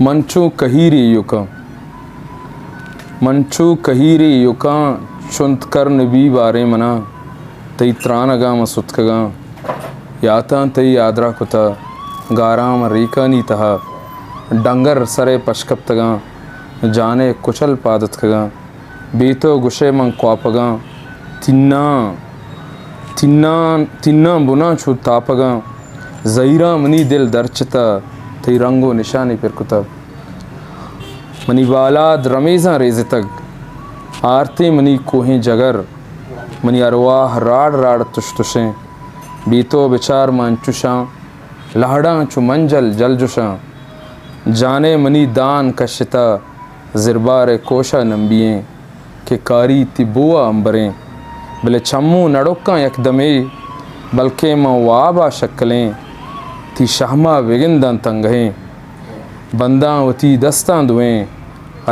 मंचू कहीरे युका चुंत करन B बारे मना तई त्रानगा मसुतकगा याता तई आदरा कुता गाराम रीका नी तहा डंगर सरे पशकप्तगा जाने कुचल पादतकगा बेतो गुशे मंग क्वापगा तिन्ना तिन्ना तिन्ना बुना छु तापगा ज़हीरा मनी दिल दरचता तई रंगो निशानी पर कुता मनी बालाद रमेज़ा रेज़ तक आरते मनी कोहें जगर मनी अरवाह राड राड तुश तुशें बीतो बिचार मंचुशा लहड़ा चु मंजल जलजुशा जाने मनी दान कशिता ज़िरबार कोशा नंबिएं के कारी तिबुआ अंबरें बले छम्मू नड़ुक्का यकदमे बल्कि मवाबा शक्लें थी शहमा विगिंदन तंगहें बंदा वती दस्तां दुएं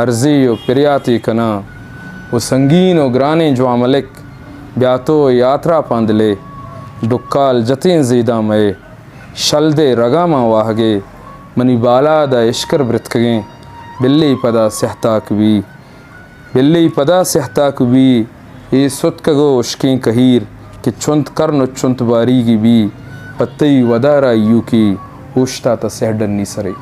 अर्ज़े यो पिरियाती कना वो संगीन व ग्राने जो मलिक ब्यातो यात्रा पांदले डुक्काल जतें ज़ीदा मए शलदे रगामा वाहगे मनी बाला दा इश्कर ब्रतकगें बिल्ली पदा सहता भी ये सुतकगो उश्कें कहीर कि चुंत करन चुंत बारीगी भी पत्तई वदारा यू की उश्ता ता सहडन नी सरे।